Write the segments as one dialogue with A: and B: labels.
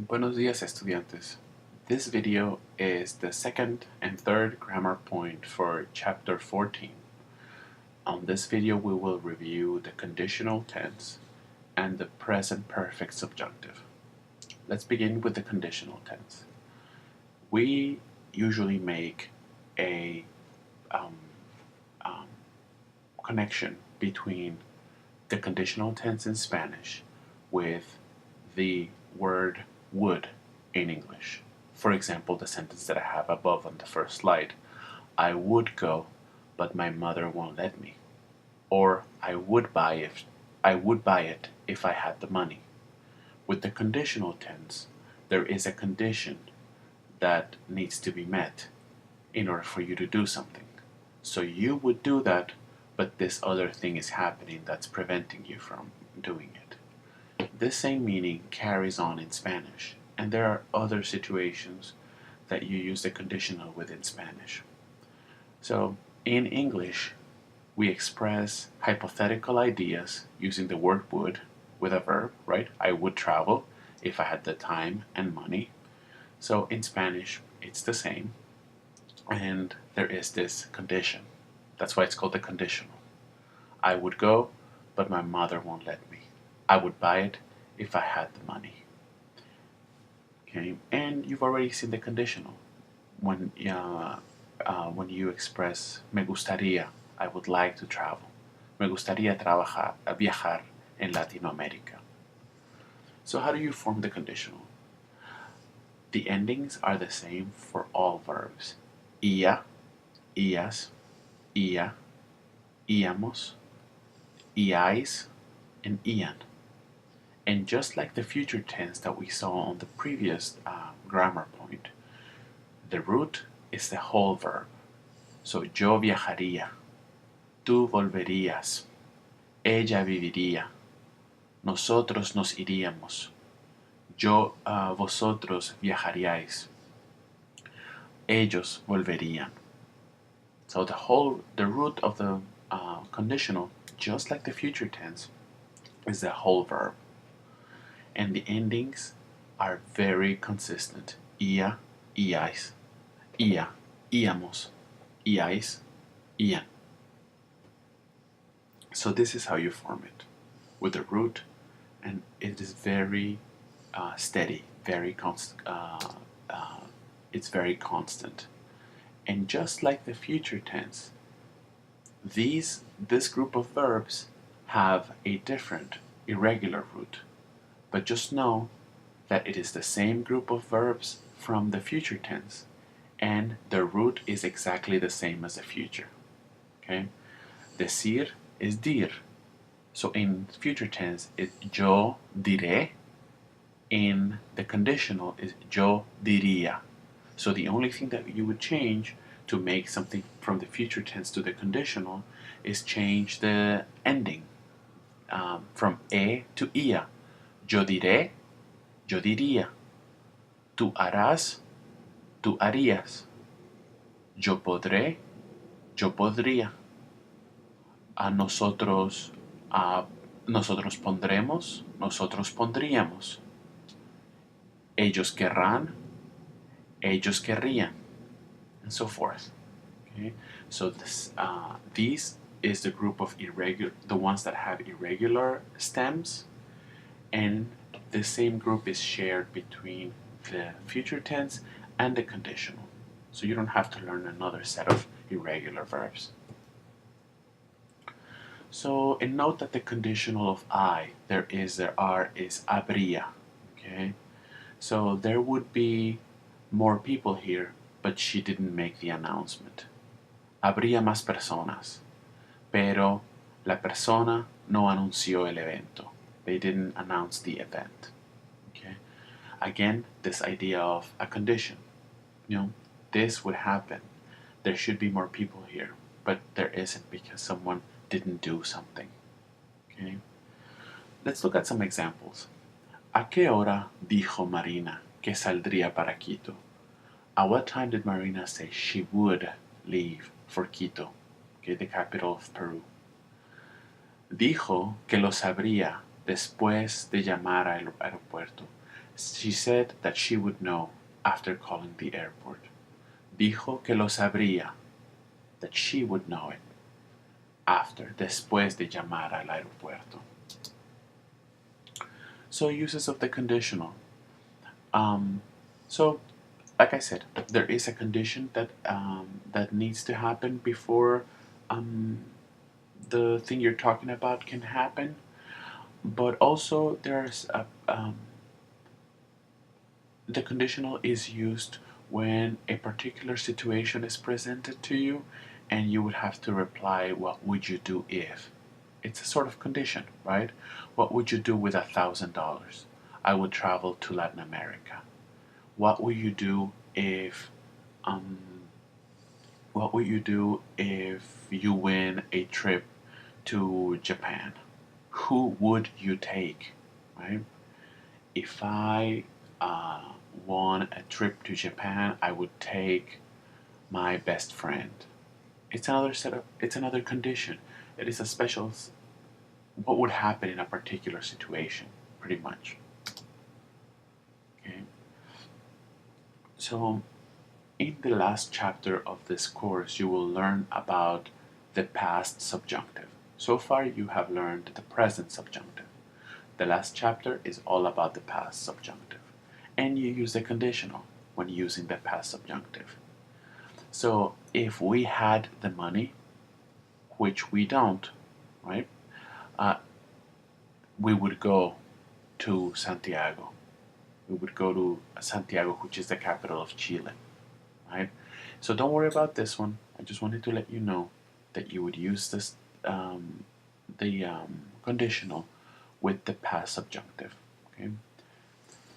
A: Buenos días, estudiantes. This video is the second and third grammar point for chapter 14. On this video, we will review the conditional tense and the present perfect subjunctive. Let's begin with the conditional tense. We usually make a connection between the conditional tense in Spanish with the word would in English. For example, the sentence that I have above on the first slide. I would go, but my mother won't let me. Or I would buy it if I had the money. With the conditional tense, there is a condition that needs to be met in order for you to do something. So you would do that, but this other thing is happening that's preventing you from doing it. This same meaning carries on in Spanish, and there are other situations that you use the conditional with in Spanish. So in English, we express hypothetical ideas using the word would with a verb, right? I would travel if I had the time and money. So in Spanish, it's the same, and there is this condition. That's why it's called the conditional. I would go, but my mother won't let me. I would buy it if I had the money. Okay, and you've already seen the conditional when you express me gustaría, I would like to travel. Me gustaría viajar en Latinoamérica. So how do you form the conditional? The endings are the same for all verbs. Ia, ias, ia, íamos, iais, and ian. And just like the future tense that we saw on the previous grammar point, the root is the whole verb. So yo viajaría, tú volverías, ella viviría, nosotros nos iríamos, vosotros viajaríais, ellos volverían. So the root of the conditional, just like the future tense, is the whole verb. And the endings are very consistent. Ia, iais, ia, íamos, iais, ian. So this is how you form it, with the root, and it is very steady, very constant. It's very constant. And just like the future tense, this group of verbs have a different, irregular root. But just know that it is the same group of verbs from the future tense, and the root is exactly the same as the future. Okay? Decir is dir. So in future tense, it's yo diré. In the conditional is yo diría. So the only thing that you would change to make something from the future tense to the conditional is change the ending from e to ia. Yo diré, yo diría. Tú harás, tú harías. Yo podré, yo podría. Nosotros pondremos, nosotros pondríamos. Ellos querrán, ellos querrían, and so forth. Okay? So these is the group of the ones that have irregular stems, and the same group is shared between the future tense and the conditional. So you don't have to learn another set of irregular verbs. So, and note that the conditional of there are is habría. Okay? So there would be more people here, but she didn't make the announcement. Habría más personas, pero la persona no anunció el evento. They didn't announce the event. Okay? Again, this idea of a condition. This would happen. There should be more people here, but there isn't because someone didn't do something. Okay? Let's look at some examples. ¿A qué hora dijo Marina que saldría para Quito? At what time did Marina say she would leave for Quito, okay, the capital of Peru? Dijo que lo sabría después de llamar al aeropuerto. She said that she would know after calling the airport. Dijo que lo sabría, that she would know it after, después de llamar al aeropuerto. So uses of the conditional. So, like I said, there is a condition that needs to happen before the thing you're talking about can happen. But also, the conditional is used when a particular situation is presented to you, and you would have to reply, "What would you do if?" It's a sort of condition, right? What would you do with $1,000? I would travel to Latin America. What would you do if um, what would you do if you win a trip to Japan? Who would you take, right? If I won a trip to Japan, I would take my best friend. It's another set of. It's another condition. It is a special. What would happen in a particular situation, pretty much. Okay. So, in the last chapter of this course, you will learn about the past subjunctive. So far, you have learned the present subjunctive. The last chapter is all about the past subjunctive. And you use the conditional when using the past subjunctive. So, if we had the money, which we don't, right, uh, we would go to Santiago. We would go to Santiago, which is the capital of Chile, right? So don't worry about this one. I just wanted to let you know that you would use this the conditional with the past subjunctive. Okay,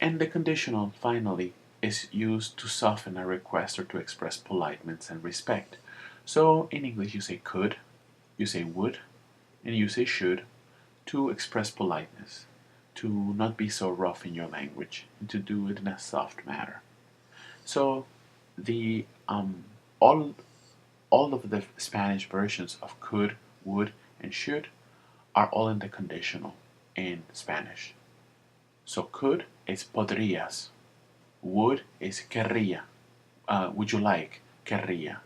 A: and the conditional finally is used to soften a request or to express politeness and respect. So in English you say could, you say would, and you say should to express politeness, to not be so rough in your language, and to do it in a soft manner. So the all all of the Spanish versions of could, would, and should are all in the conditional in Spanish. So could is podrías, would is querría, would you like, querría,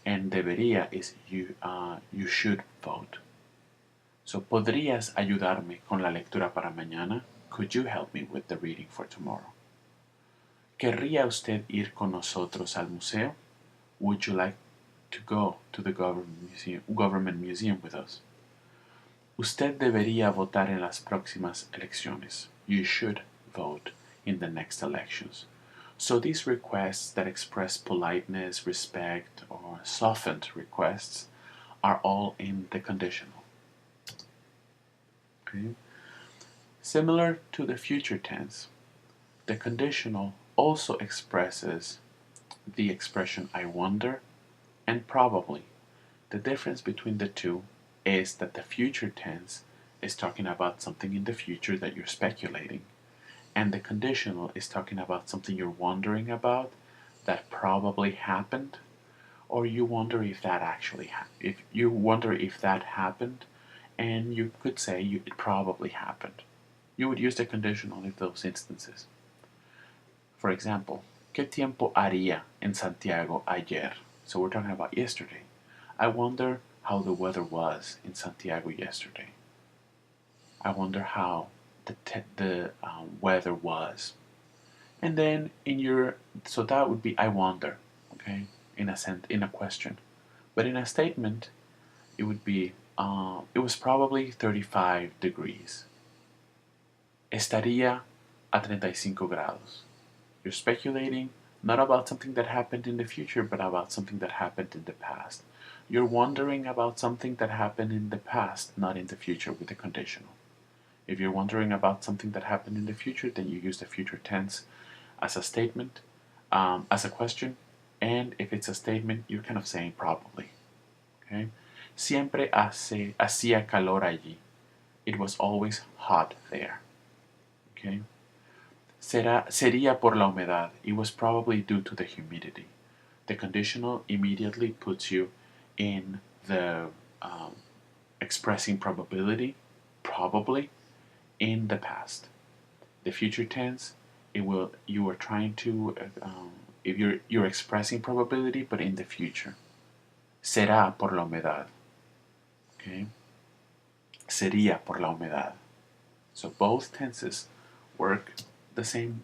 A: and debería is you should vote. So podrías ayudarme con la lectura para mañana? Could you help me with the reading for tomorrow? ¿Querría usted ir con nosotros al museo? Would you like to go to the government museum with us? Usted debería votar en las próximas elecciones. You should vote in the next elections. So these requests that express politeness, respect, or softened requests are all in the conditional. Okay. Similar to the future tense, the conditional also expresses the expression I wonder and probably. The difference between the two is that the future tense is talking about something in the future that you're speculating, and the conditional is talking about something you're wondering about that probably happened, or you wonder if that actually if you wonder if that happened, and you could say it probably happened. You would use the conditional in those instances. For example, ¿qué tiempo haría en Santiago ayer? So we're talking about yesterday. I wonder how the weather was in Santiago yesterday. I wonder how the weather was. And then so that would be I wonder, okay, in a question. But in a statement, it would be it was probably 35 degrees. Estaría a 35 grados. You're speculating not about something that happened in the future, but about something that happened in the past. You're wondering about something that happened in the past, not in the future, with the conditional. If you're wondering about something that happened in the future, then you use the future tense as a statement, as a question, and if it's a statement, you're kind of saying probably. Okay? Siempre hacía calor allí. It was always hot there. Okay? Sería por la humedad. It was probably due to the humidity. The conditional immediately puts you in the expressing probability, probably, in the past. The future tense You are trying to, if you're expressing probability, but in the future. Será por la humedad. Okay? Sería por la humedad. So both tenses work the same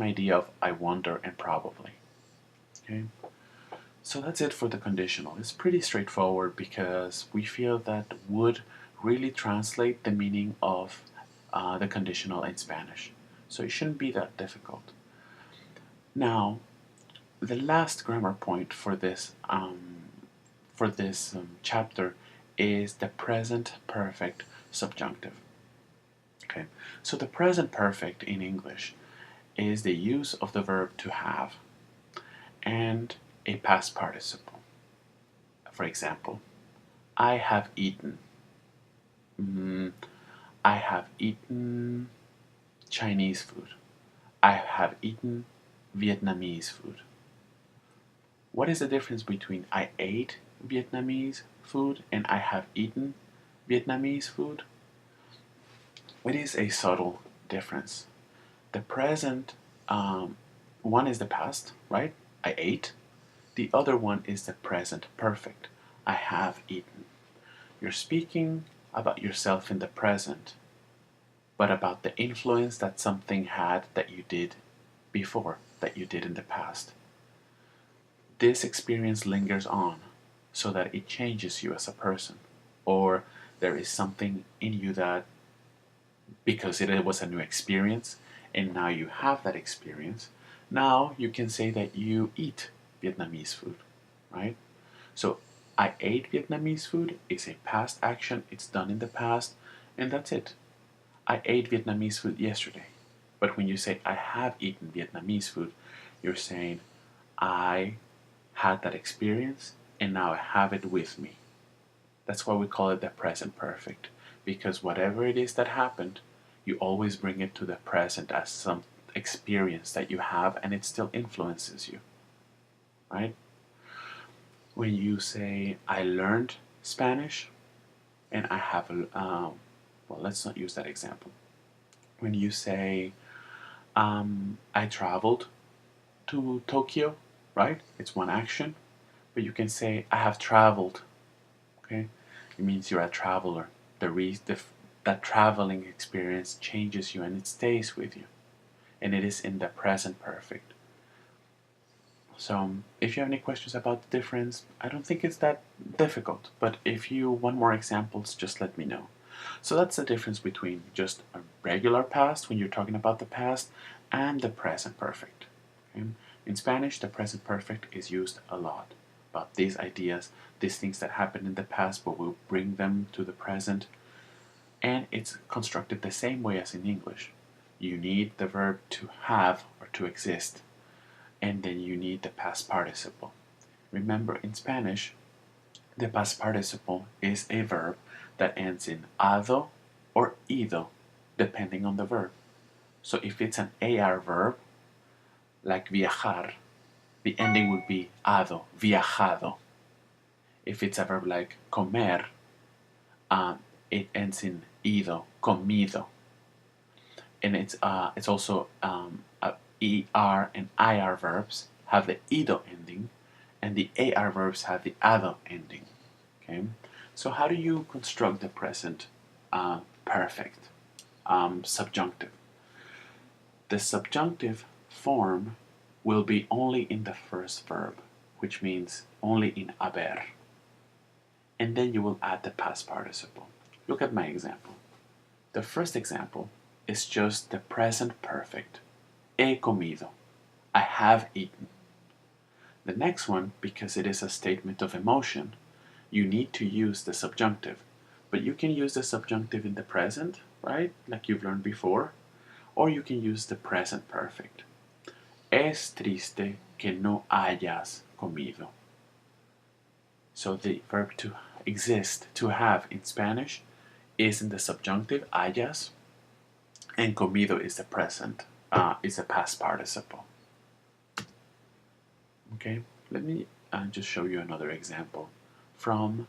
A: idea of I wonder and probably. Okay? So that's it for the conditional. It's pretty straightforward because we feel that would really translate the meaning of the conditional in Spanish. So it shouldn't be that difficult. Now, the last grammar point for this chapter is the present perfect subjunctive. Okay, so the present perfect in English is the use of the verb to have and a past participle. For example, I have eaten. I have eaten Chinese food. I have eaten Vietnamese food. What is the difference between I ate Vietnamese food and I have eaten Vietnamese food? It is a subtle difference. The present, one is the past, right? I ate. The other one is the present perfect. I have eaten. You're speaking about yourself in the present, but about the influence that something had that you did before, that you did in the past. This experience lingers on so that it changes you as a person, or there is something in you that, because it was a new experience and now you have that experience, now you can say that you eat Vietnamese food, right? So I ate Vietnamese food is a past action, it's done in the past, and that's it. I ate Vietnamese food yesterday. But when you say I have eaten Vietnamese food, you're saying I had that experience and now I have it with me. That's why we call it the present perfect, because whatever it is that happened, you always bring it to the present as some experience that you have and it still influences you, right? When you say I learned Spanish and I have well, let's not use that example. When you say I traveled to Tokyo, right? It's one action, but you can say I have traveled. Okay, it means you're a traveler. That traveling experience changes you and it stays with you, and it is in the present perfect. So, if you have any questions about the difference, I don't think it's that difficult. But if you want more examples, just let me know. So that's the difference between just a regular past when you're talking about the past and the present perfect. Okay? In Spanish, the present perfect is used a lot about these ideas, these things that happened in the past, but we'll bring them to the present. And it's constructed the same way as in English. You need the verb to have or to exist, and then you need the past participle. Remember, in Spanish, the past participle is a verb that ends in ado or ido, depending on the verb. So if it's an AR verb, like viajar, the ending would be ado, viajado. If it's a verb like comer, it ends in ido, comido. And it's also ER and IR verbs have the ido ending, and the AR verbs have the ado ending. Okay, so how do you construct the present perfect subjunctive? The subjunctive form will be only in the first verb, which means only in haber. And then you will add the past participle. Look at my example. The first example is just the present perfect. He comido. I have eaten. The next one, because it is a statement of emotion, you need to use the subjunctive. But you can use the subjunctive in the present, right? Like you've learned before. Or you can use the present perfect. Es triste que no hayas comido. So the verb to exist, to have in Spanish, is in the subjunctive, hayas, and comido is the present, is a past participle. Okay, let me just show you another example from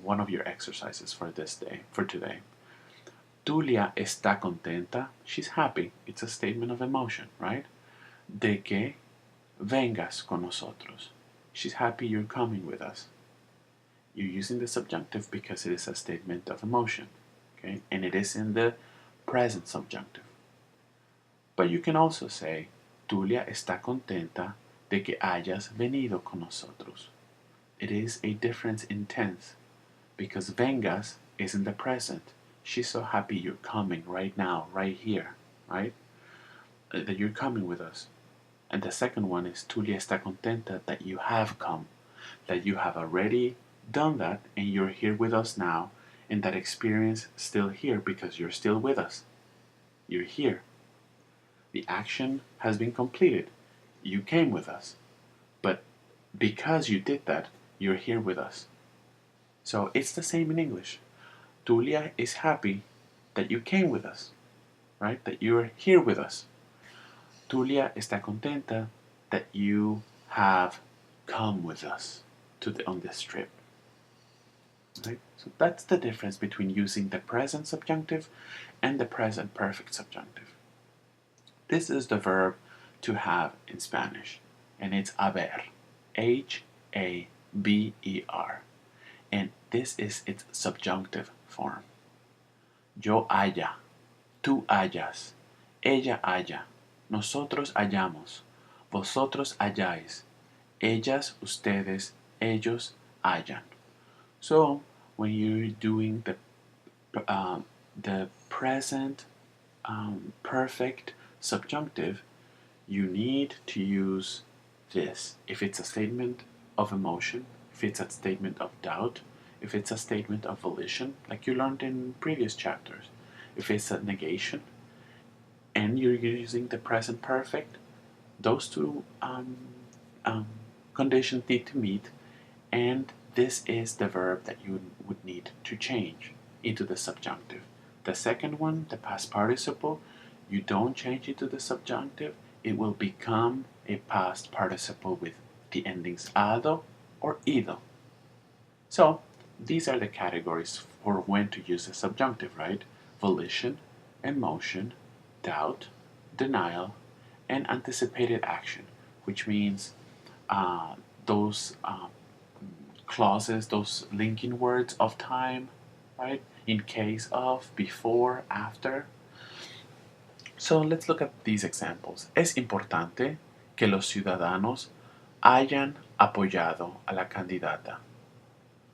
A: one of your exercises for today. Tulia está contenta. She's happy. It's a statement of emotion, right? De que vengas con nosotros. She's happy you're coming with us. You're using the subjunctive because it is a statement of emotion, okay? And it is in the present subjunctive. But you can also say, Tulia está contenta de que hayas venido con nosotros. It is a difference in tense because vengas is in the present. She's so happy you're coming right now, right here, right? That you're coming with us. And the second one is Tulia está contenta that you have come, that you have already done that and you're here with us now, and that experience still here because you're still with us. You're here. The action has been completed. You came with us. But because you did that, you're here with us. So it's the same in English. Tulia is happy that you came with us, right? That you're here with us. Tulia está contenta that you have come with us on this trip. Right? So that's the difference between using the present subjunctive and the present perfect subjunctive. This is the verb to have in Spanish, and it's haber, H-A-B-E-R, and this is its subjunctive form. Yo haya, tú hayas, ella haya, nosotros hayamos, vosotros hayáis, ellas, ustedes, ellos hayan. So when you're doing the present perfect subjunctive, you need to use this. If it's a statement of emotion, if it's a statement of doubt, if it's a statement of volition, like you learned in previous chapters, if it's a negation, and you're using the present perfect, those two conditions need to meet, and this is the verb that you would need to change into the subjunctive. The second one, the past participle, you don't change it to the subjunctive, it will become a past participle with the endings ado or ido. So these are the categories for when to use the subjunctive, right? Volition, emotion, doubt, denial, and anticipated action, which means those clauses, those linking words of time, right? In case of, before, after. So let's look at these examples. Es importante que los ciudadanos hayan apoyado a la candidata.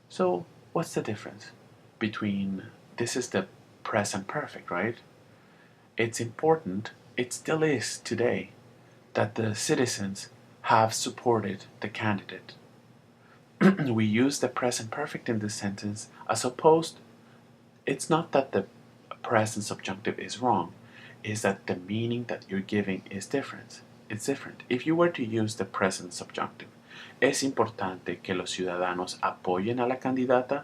A: So what's the difference between, this is the present perfect, right? It's important, it still is today, that the citizens have supported the candidate. We use the present perfect in this sentence as opposed, it's not that the present subjunctive is wrong, is that the meaning that you're giving is different. It's different. If you were to use the present subjunctive, es importante que los ciudadanos apoyen a la candidata,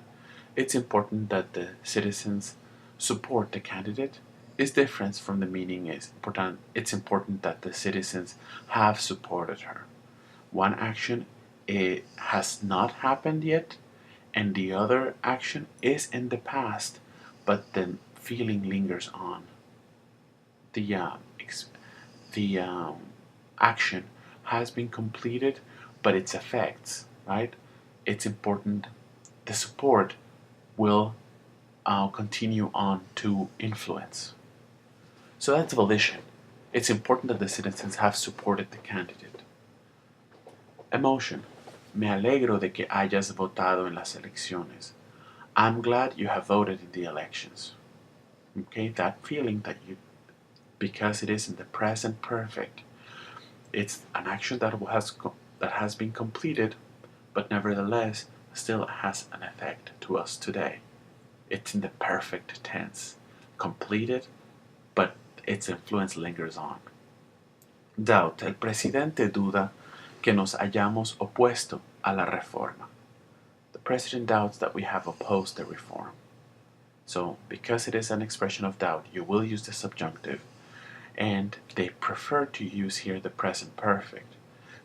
A: it's important that the citizens support the candidate, is different from the meaning is important. It's important that the citizens have supported her. One action it has not happened yet, and the other action is in the past, but the feeling lingers on. The action has been completed, but its effects, right? It's important. The support will continue on to influence. So that's volition. It's important that the citizens have supported the candidate. Emotion. Me alegro de que hayas votado en las elecciones. I'm glad you have voted in the elections. Okay, that feeling that you, because it is in the present perfect, it's an action that has been completed, but nevertheless still has an effect to us today. It's in the perfect tense, completed, but its influence lingers on. Doubt. El presidente duda que nos hayamos opuesto a la reforma. The president doubts that we have opposed the reform. So, because it is an expression of doubt, you will use the subjunctive, and they prefer to use here the present perfect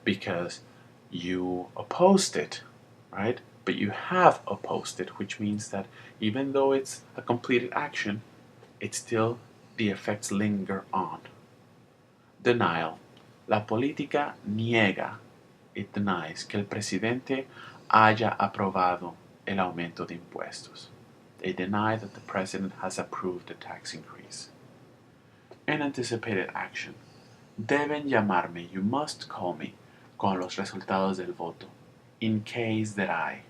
A: because you opposed it, right? But you have opposed it, which means that even though it's a completed action, it's still the effects linger on. Denial. La política niega, it denies, que el presidente haya aprobado el aumento de impuestos. They deny that the president has approved the tax increase. And anticipated action. Deben llamarme, you must call me, con los resultados del voto. In case that I.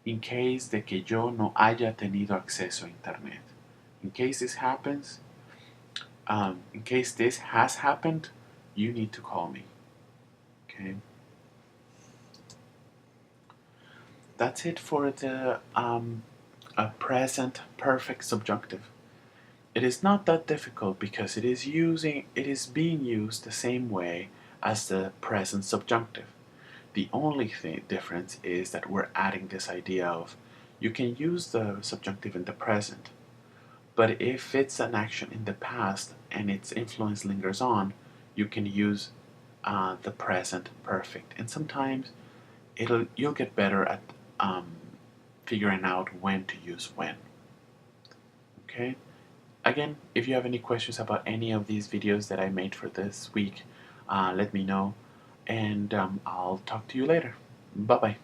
A: In case de que yo no haya tenido acceso a internet. In case this happens, in case this has happened, you need to call me. Okay. That's it for the present perfect subjunctive. It is not that difficult because it is being used the same way as the present subjunctive. The only difference is that we're adding this idea of you can use the subjunctive in the present, but if it's an action in the past and its influence lingers on, you can use the present perfect. And sometimes you'll get better at figuring out when to use when. Okay? Again, if you have any questions about any of these videos that I made for this week, let me know, and I'll talk to you later. Bye-bye.